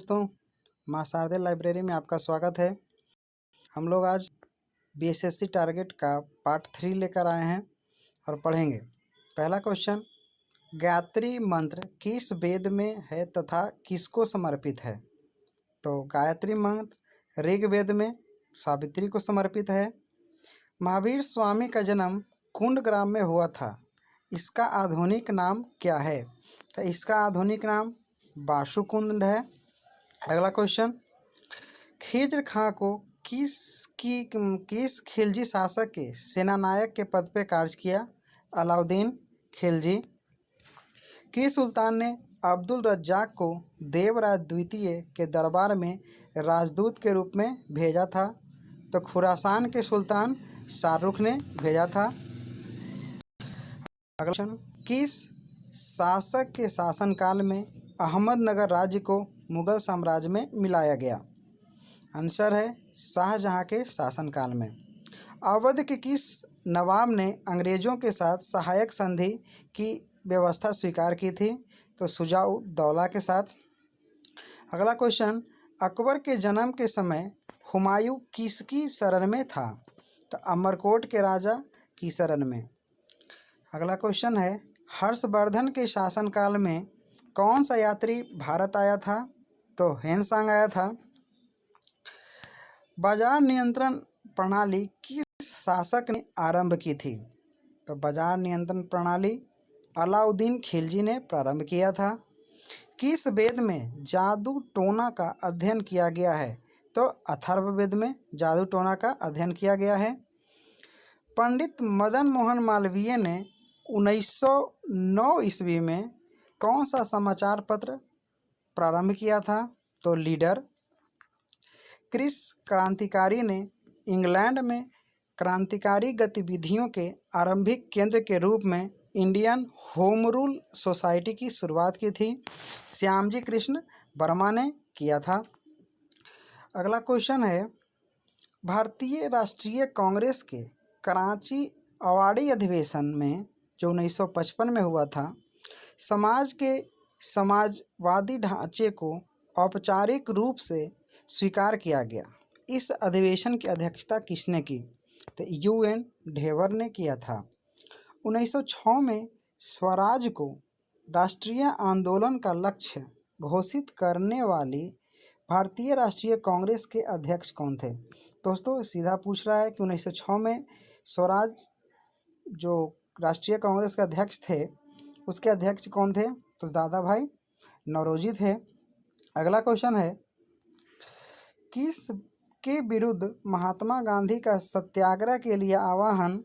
दोस्तों, माँ शारदे लाइब्रेरी में आपका स्वागत है। हम लोग आज बीएसएससी टारगेट का पार्ट 3 लेकर आए हैं और पढ़ेंगे। पहला क्वेश्चन, गायत्री मंत्र किस वेद में है तथा किसको समर्पित है? तो गायत्री मंत्र ऋग्वेद में सावित्री को समर्पित है। महावीर स्वामी का जन्म कुंड ग्राम में हुआ था। इसका आधुनिक नाम क्या है? तो इसका आधुनिक नाम बाशुकुंड है। अगला क्वेश्चन, खिज्र खां को किस खिलजी शासक के सेनानायक के पद पर कार्य किया? अलाउद्दीन खिलजी। किस सुल्तान ने अब्दुल रज्जाक को देवराज द्वितीय के दरबार में राजदूत के रूप में भेजा था? तो खुरासान के सुल्तान शाहरुख ने भेजा था। अगला क्वेश्चन, किस शासक के शासनकाल में अहमदनगर राज्य को मुगल साम्राज्य में मिलाया गया? आंसर है शाहजहां के शासनकाल में। अवध के किस नवाब ने अंग्रेजों के साथ सहायक संधि की व्यवस्था स्वीकार की थी? तो शुजा-उद-दौला के साथ। अगला क्वेश्चन, अकबर के जन्म के समय हुमायूं किसकी शरण में था? तो अमरकोट के राजा की शरण में। अगला क्वेश्चन है, हर्षवर्धन के शासनकाल में कौन सा यात्री भारत आया था? तो हेनसांग आया था। बाजार नियंत्रण प्रणाली किस शासक ने आरंभ की थी? तो बाजार नियंत्रण प्रणाली अलाउद्दीन खिलजी ने प्रारंभ किया था। किस वेद में जादू टोना का अध्ययन किया गया है? तो अथर्ववेद में जादू टोना का अध्ययन किया गया है। पंडित मदन मोहन मालवीय ने 1909 ईस्वी में कौन सा समाचार पत्र प्रारंभ किया था? तो लीडर। किस क्रांतिकारी ने इंग्लैंड में क्रांतिकारी गतिविधियों के आरंभिक केंद्र के रूप में इंडियन होम रूल सोसाइटी की शुरुआत की थी? श्यामजी कृष्ण वर्मा ने किया था। अगला क्वेश्चन है, भारतीय राष्ट्रीय कांग्रेस के कराची अवार्डी अधिवेशन में जो 1955 में हुआ था, समाज के समाजवादी ढांचे को औपचारिक रूप से स्वीकार किया गया। इस अधिवेशन की अध्यक्षता किसने की? तो UN ढेवर ने किया था। 1906 में स्वराज को राष्ट्रीय आंदोलन का लक्ष्य घोषित करने वाली भारतीय राष्ट्रीय कांग्रेस के अध्यक्ष कौन थे? दोस्तों सीधा पूछ रहा है कि 1906 में स्वराज जो राष्ट्रीय कांग्रेस के अध्यक्ष थे, उसके अध्यक्ष कौन थे? तो दादा भाई नौरोजी थे। अगला क्वेश्चन है, किस के विरुद्ध महात्मा गांधी का सत्याग्रह के लिए आह्वान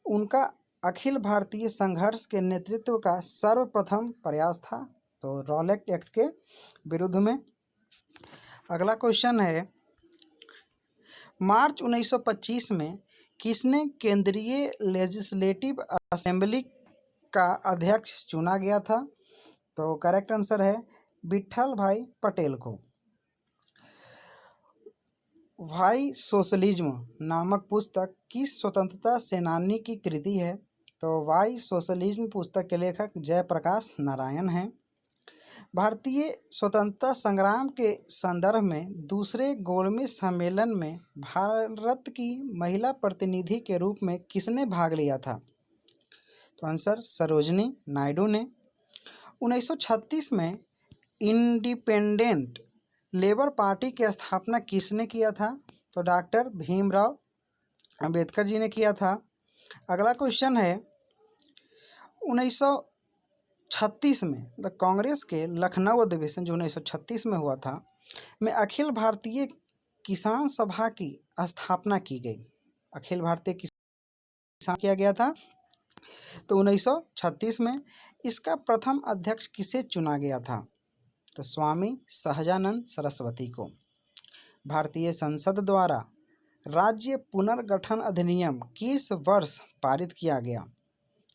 उनका अखिल भारतीय संघर्ष के नेतृत्व का सर्वप्रथम प्रयास था? तो रॉलेट एक्ट के विरुद्ध में। अगला क्वेश्चन है, मार्च 1925 में किसने केंद्रीय लेजिस्लेटिव असेंबली का अध्यक्ष चुना गया था? तो करेक्ट आंसर है विट्ठल भाई पटेल को। व्हाई सोशलिज्म नामक पुस्तक किस स्वतंत्रता सेनानी की कृति है? तो व्हाई सोशलिज्म पुस्तक के लेखक जयप्रकाश नारायण हैं। भारतीय स्वतंत्रता संग्राम के संदर्भ में दूसरे गोलमेज सम्मेलन में भारत की महिला प्रतिनिधि के रूप में किसने भाग लिया था? तो आंसर सरोजनी नायडू ने। 1936 में इंडिपेंडेंट लेबर पार्टी की स्थापना किसने किया था? तो डॉक्टर भीमराव अंबेडकर जी ने किया था। अगला क्वेश्चन है, 1936 में कांग्रेस के लखनऊ अधिवेशन जो 1936 में हुआ था में अखिल भारतीय किसान सभा की स्थापना की गई। अखिल भारतीय किसान किया गया था। तो 1936 में इसका प्रथम अध्यक्ष किसे चुना गया था? तो स्वामी सहजानंद सरस्वती को। भारतीय संसद द्वारा राज्य पुनर्गठन अधिनियम किस वर्ष पारित किया गया?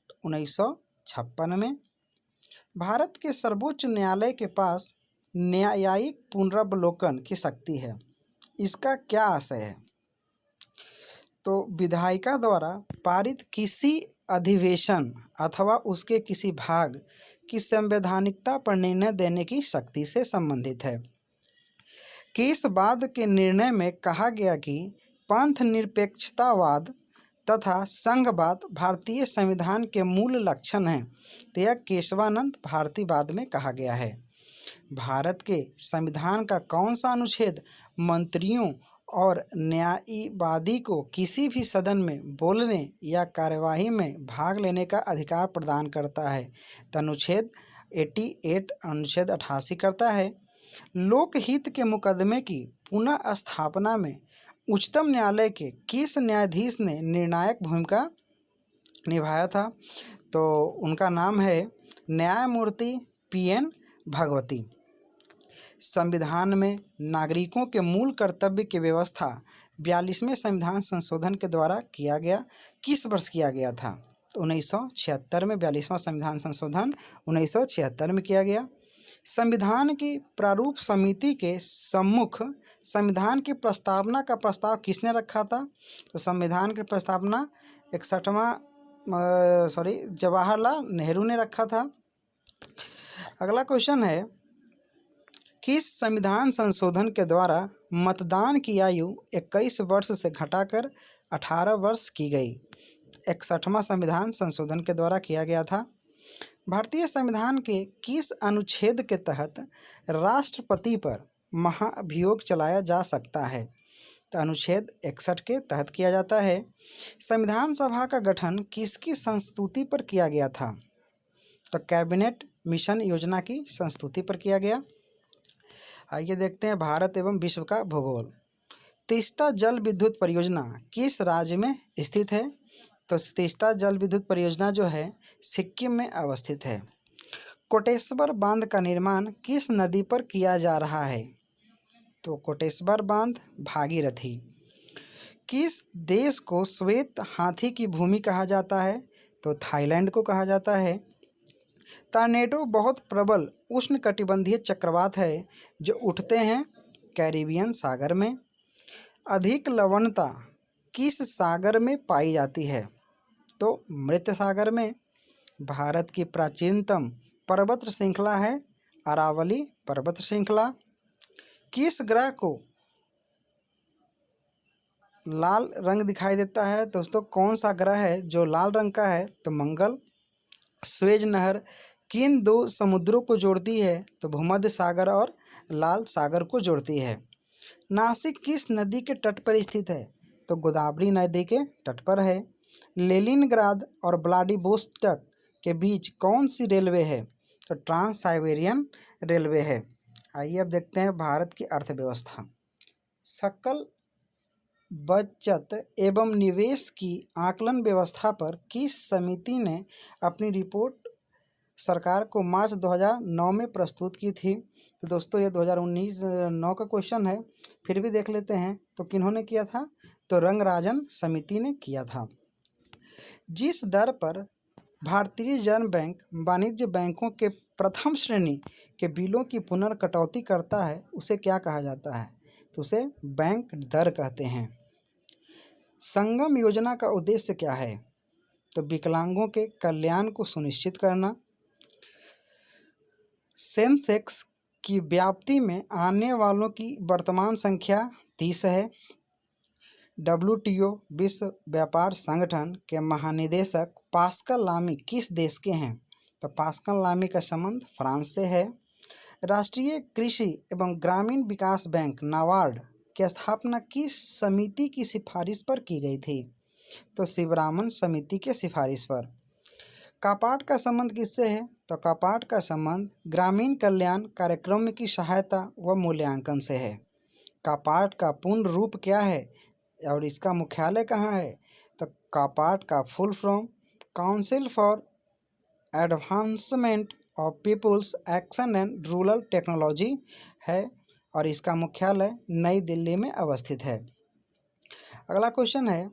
तो 1956 में। भारत के सर्वोच्च न्यायालय के पास न्यायिक पुनरावलोकन की शक्ति है, इसका क्या आशय है? तो विधायिका द्वारा पारित किसी अधिवेशन अथवा उसके किसी भाग की संवैधानिकता पर निर्णय देने की शक्ति से संबंधित है। केसवाद के निर्णय में कहा गया कि पंथ निरपेक्षतावाद तथा संघवाद भारतीय संविधान के मूल लक्षण हैं। तो यह केशवानंद भारतीवाद में कहा गया है। भारत के संविधान का कौन सा अनुच्छेद मंत्रियों और न्यायवादी को किसी भी सदन में बोलने या कार्यवाही में भाग लेने का अधिकार प्रदान करता है? तो अनुच्छेद 88 अनुच्छेद 88 करता है। लोकहित के मुकदमे की पुनः स्थापना में उच्चतम न्यायालय के किस न्यायाधीश ने निर्णायक भूमिका निभाया था? तो उनका नाम है न्यायमूर्ति PN भगवती। संविधान में नागरिकों के मूल कर्तव्य की व्यवस्था 42वें संविधान संशोधन के द्वारा किया गया। किस वर्ष किया गया था? तो 1976 में 42वां संविधान संशोधन 1976 में किया गया। संविधान की प्रारूप समिति के सम्मुख संविधान की प्रस्तावना का प्रस्ताव किसने रखा था? तो संविधान की प्रस्तावना 61वां जवाहरलाल नेहरू ने रखा था। अगला क्वेश्चन है, किस संविधान संशोधन के द्वारा मतदान की आयु 21 वर्ष से घटाकर 18 वर्ष की गई? 61वां संविधान संशोधन के द्वारा किया गया था। भारतीय संविधान के किस अनुच्छेद के तहत राष्ट्रपति पर महाभियोग चलाया जा सकता है? तो अनुच्छेद 61 के तहत किया जाता है। संविधान सभा का गठन किसकी संस्तुति पर किया गया था? तो कैबिनेट मिशन योजना की संस्तुति पर किया गया। आइए देखते हैं भारत एवं विश्व का भूगोल। तीस्ता जल विद्युत परियोजना किस राज्य में स्थित है? तो तीस्ता जल विद्युत परियोजना जो है सिक्किम में अवस्थित है। कोटेश्वर बांध का निर्माण किस नदी पर किया जा रहा है? तो कोटेश्वर बांध भागीरथी। किस देश को श्वेत हाथी की भूमि कहा जाता है? तो थाईलैंड को कहा जाता है। टॉर्नेडो बहुत प्रबल उष्णकटिबंधीय चक्रवात है जो उठते हैं कैरिबियन सागर में। अधिक लवणता किस सागर में पाई जाती है? तो मृत सागर में। भारत की प्राचीनतम पर्वत श्रृंखला है अरावली पर्वत श्रृंखला। किस ग्रह को लाल रंग दिखाई देता है? दोस्तों कौन सा ग्रह है जो लाल रंग का है? तो मंगल। स्वेज नहर किन दो समुद्रों को जोड़ती है? तो भूमध्य सागर और लाल सागर को जोड़ती है। नासिक किस नदी के तट पर स्थित है? तो गोदावरी नदी के तट पर है। लेनिनग्राद और व्लादिवोस्टोक के बीच कौन सी रेलवे है? तो ट्रांस साइबेरियन रेलवे है। आइए अब देखते हैं भारत की अर्थव्यवस्था। सकल बचत एवं निवेश की आकलन व्यवस्था पर किस समिति ने अपनी रिपोर्ट सरकार को मार्च 2009 में प्रस्तुत की थी? तो दोस्तों ये 2019-9 का क्वेश्चन है, फिर भी देख लेते हैं। तो किन्होंने किया था? तो रंगराजन समिति ने किया था। जिस दर पर भारतीय रिजर्व बैंक वाणिज्य बैंकों के प्रथम श्रेणी के बिलों की पुनर्कटौती करता है उसे क्या कहा जाता है? तो उसे बैंक दर कहते हैं। संगम योजना का उद्देश्य क्या है? तो विकलांगों के कल्याण को सुनिश्चित करना। सेंसेक्स की व्याप्ति में आने वालों की वर्तमान संख्या 30 है। WTO विश्व व्यापार संगठन के महानिदेशक पास्कल लामी किस देश के हैं? तो पास्कल लामी का संबंध फ्रांस से है। राष्ट्रीय कृषि एवं ग्रामीण विकास बैंक नाबार्ड की स्थापना किस समिति की सिफारिश पर की गई थी? तो शिवरामन समिति के सिफारिश पर। कापाट का संबंध किससे है? तो कापाट का संबंध ग्रामीण कल्याण कार्यक्रम की सहायता व मूल्यांकन से है। कापाट का पूर्ण रूप क्या है और इसका मुख्यालय कहाँ है? तो कापाट का full form council for advancement of people's action and rural technology है और इसका मुख्यालय नई दिल्ली में अवस्थित है। अगला क्वेश्चन है,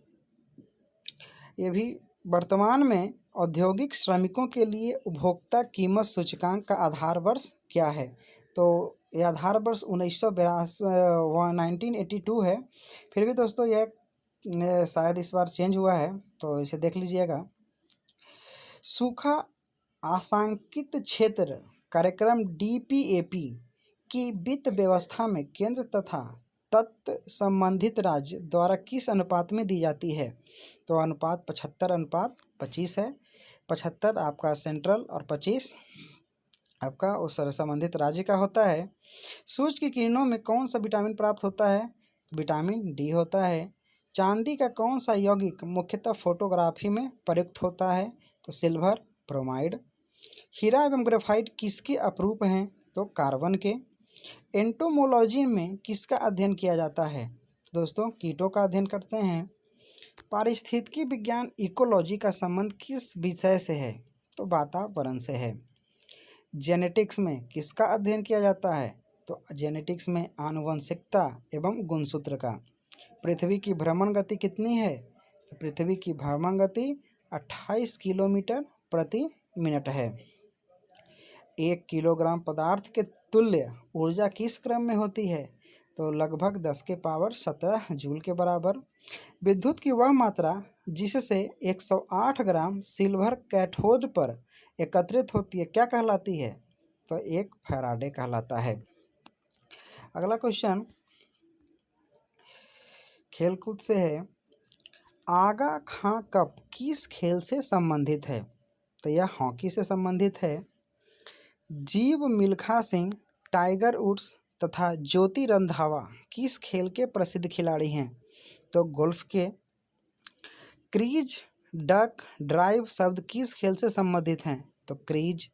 ये भी वर्तमान में औद्योगिक श्रमिकों के लिए उपभोक्ता कीमत सूचकांक का आधार वर्ष क्या है? तो यह आधार वर्ष 1982 है। फिर भी दोस्तों यह शायद इस बार चेंज हुआ है, तो इसे देख लीजिएगा। सूखा आशंकित क्षेत्र कार्यक्रम DPAP की वित्त व्यवस्था में केंद्र तथा तत्संबंधित राज्य द्वारा किस अनुपात में दी जाती है? तो अनुपात 75:25 है। 75 आपका सेंट्रल और 25 आपका उस संबंधित राज्य का होता है। सूर्य की किरणों में कौन सा विटामिन प्राप्त होता है? विटामिन डी होता है। चांदी का कौन सा यौगिक मुख्यतः फोटोग्राफी में प्रयुक्त होता है? तो सिल्वर, ब्रोमाइड। हीरा एवं ग्रेफाइट किसके अपरूप हैं? तो कार्बन के। एंटोमोलॉजी में किसका अध्ययन किया जाता है? दोस्तों कीटों का अध्ययन करते हैं। पारिस्थितिकी विज्ञान इकोलॉजी का संबंध किस विषय से है? तो वातावरण से है। जेनेटिक्स में किसका अध्ययन किया जाता है? तो जेनेटिक्स में आनुवंशिकता एवं गुणसूत्र का। पृथ्वी की भ्रमण गति कितनी है? तो पृथ्वी की भ्रमण गति 28 किलोमीटर प्रति मिनट है। 1 किलोग्राम पदार्थ के तुल्य ऊर्जा किस क्रम में होती है? तो लगभग 10 के पावर 17 जूल के बराबर। विद्युत की वह मात्रा जिससे 108 ग्राम सिल्वर कैथोड पर एकत्रित होती है क्या कहलाती है? तो एक फैराडे कहलाता है। अगला क्वेश्चन खेलकूद से है। आगा खां कप किस खेल से संबंधित है? तो यह हॉकी से संबंधित है। जीव मिल्खा सिंह, टाइगर वुड्स तथा ज्योति रंधावा किस खेल के प्रसिद्ध खिलाड़ी हैं? तो गोल्फ के। क्रीज, डक, ड्राइव शब्द किस खेल से संबंधित हैं? तो क्रीज,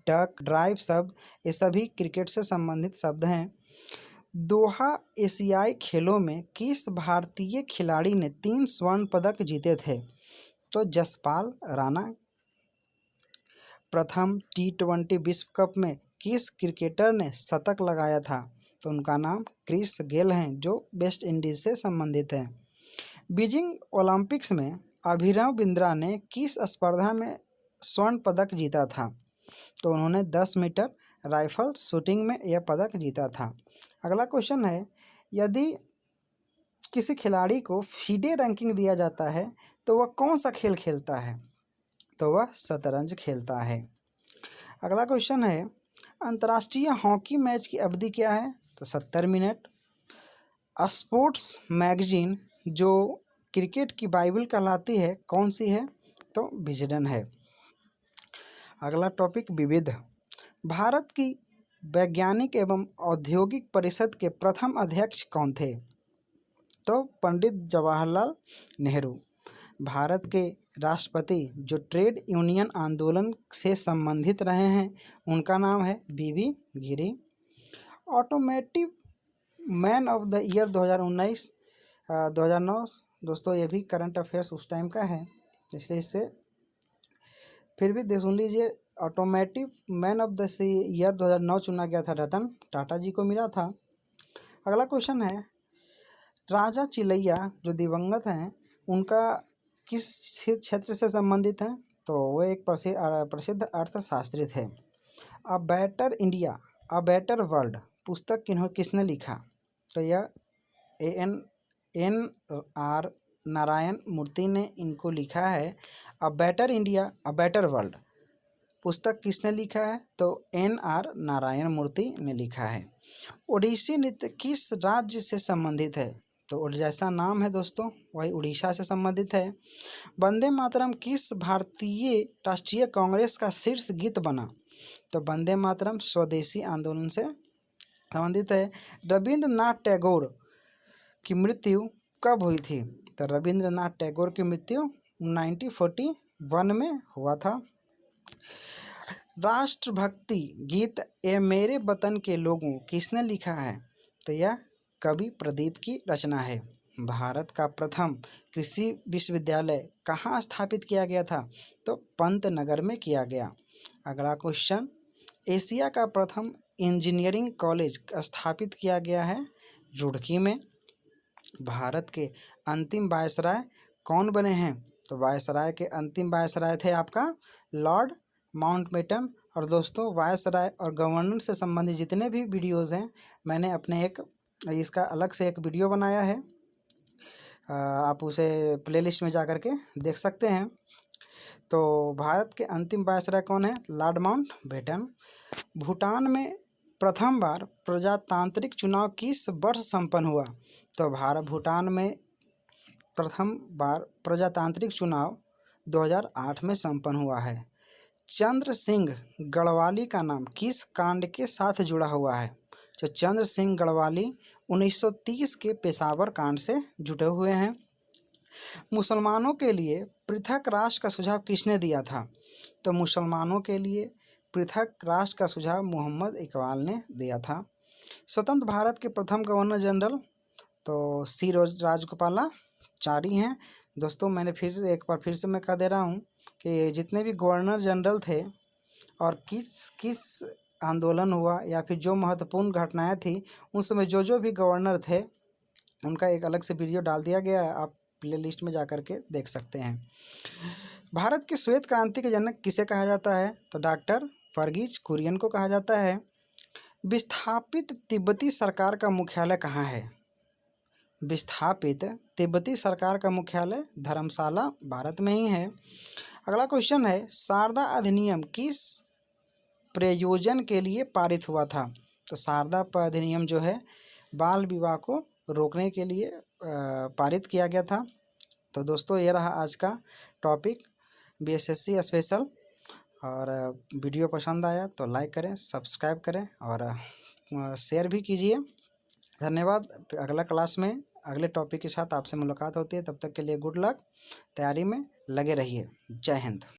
डक, ड्राइव शब्द ये सभी क्रिकेट से संबंधित शब्द हैं। दोहा एशियाई खेलों में किस भारतीय खिलाड़ी ने 3 स्वर्ण पदक जीते थे? तो जसपाल राणा। प्रथम T20 विश्व कप में किस क्रिकेटर ने शतक लगाया था? तो उनका नाम क्रिस गेल हैं जो वेस्ट इंडीज से संबंधित हैं। बीजिंग ओलंपिक्स में अभिनव बिंद्रा ने किस स्पर्धा में स्वर्ण पदक जीता था? तो उन्होंने 10 मीटर राइफल शूटिंग में यह पदक जीता था। अगला क्वेश्चन है, यदि किसी खिलाड़ी को फीडे रैंकिंग दिया जाता है तो वह कौन सा खेल खेलता है? तो वह शतरंज खेलता है। अगला क्वेश्चन है, अंतर्राष्ट्रीय हॉकी मैच की अवधि क्या है? तो 70 मिनट। स्पोर्ट्स मैगजीन जो क्रिकेट की बाइबल कहलाती है कौन सी है? तो विजडन है। अगला टॉपिक विविध। भारत की वैज्ञानिक एवं औद्योगिक परिषद के प्रथम अध्यक्ष कौन थे? तो पंडित जवाहरलाल नेहरू। भारत के राष्ट्रपति जो ट्रेड यूनियन आंदोलन से संबंधित रहे हैं उनका नाम है B V Giri. Automotive man of the year 2009 दोस्तों ये भी करंट अफेयर्स उस टाइम का है इसलिए इससे फिर भी देख सुन लीजिए। Automotive man of the year 2009 चुना गया था, रतन टाटा जी को मिला था। अगला क्वेश्चन है, राजा चिलैया जो दिवंगत हैं उनका किस क्षेत्र से संबंधित है? तो वो एक प्रसिद्ध अर्थशास्त्री थे। A better India a better world पुस्तक किसने लिखा? तो यह NR नारायण मूर्ति ने इनको लिखा है। A better India a better world पुस्तक किसने लिखा है? तो NR नारायण मूर्ति ने लिखा है। ओडिसी नृत्य किस राज्य से संबंधित है? तो जैसा नाम है दोस्तों वही उड़ीसा से संबंधित है। वंदे मातरम किस भारतीय राष्ट्रीय कांग्रेस का शीर्ष गीत बना? तो वंदे मातरम स्वदेशी आंदोलन से संबंधित है। रविंद्रनाथ टैगोर की मृत्यु कब हुई थी? तो रविंद्रनाथ टैगोर की मृत्यु 1941 में हुआ था। राष्ट्रभक्ति गीत ए मेरे वतन के लोगों किसने लिखा है? तो यह कवि प्रदीप की रचना है। भारत का प्रथम कृषि विश्वविद्यालय कहाँ स्थापित किया गया था? तो पंतनगर में किया गया। अगला क्वेश्चन, एशिया का प्रथम इंजीनियरिंग कॉलेज स्थापित किया गया है रुड़की में। भारत के अंतिम वायसराय कौन बने हैं? तो वायसराय के अंतिम वायसराय थे आपका लॉर्ड माउंटबेटन। और दोस्तों वायसराय और गवर्नर से संबंधित जितने भी वीडियोज़ हैं मैंने अपने इसका अलग से एक वीडियो बनाया है, आप उसे प्लेलिस्ट में जा कर के देख सकते हैं। तो भारत के अंतिम वायसराय कौन है? Lord Mountbatten. भूटान में प्रथम बार प्रजातांत्रिक चुनाव किस वर्ष संपन्न हुआ? तो भारत भूटान में प्रथम बार प्रजातांत्रिक चुनाव 2008 में संपन्न हुआ है। चंद्र सिंह गढ़वाली का नाम किस कांड के साथ जुड़ा हुआ है? जो चंद्र सिंह गढ़वाली 1930 के पेशावर कांड से जुड़े हुए हैं। मुसलमानों के लिए पृथक राष्ट्र का सुझाव किसने दिया था? तो मुसलमानों के लिए पृथक राष्ट्र का सुझाव मोहम्मद इकबाल ने दिया था। स्वतंत्र भारत के प्रथम गवर्नर जनरल तो सी राजगोपालाचारी हैं। दोस्तों, मैंने एक बार फिर से मैं कह दे रहा हूँ कि जितने भी गवर्नर जनरल थे और किस किस आंदोलन हुआ या फिर जो महत्वपूर्ण घटनाएं थी उन समय जो भी गवर्नर थे उनका एक अलग से वीडियो डाल दिया गया है, आप प्ले लिस्ट में जा कर के देख सकते हैं। भारत के श्वेत क्रांति के जनक किसे कहा जाता है? तो डॉक्टर वर्गीज कुरियन को कहा जाता है। विस्थापित तिब्बती सरकार का मुख्यालय कहाँ है? विस्थापित तिब्बती सरकार का मुख्यालय धर्मशाला भारत में ही है। अगला क्वेश्चन है, शारदा अधिनियम किस प्रयोजन के लिए पारित हुआ था? तो शारदा अधिनियम जो है बाल विवाह को रोकने के लिए पारित किया गया था। तो दोस्तों, ये रहा आज का टॉपिक बीएसएससी स्पेशल। और वीडियो पसंद आया तो लाइक करें, सब्सक्राइब करें और शेयर भी कीजिए। धन्यवाद। अगला क्लास में अगले टॉपिक के साथ आपसे मुलाकात होती है। तब तक के लिए गुड लक, तैयारी में लगे रहिए। जय हिंद।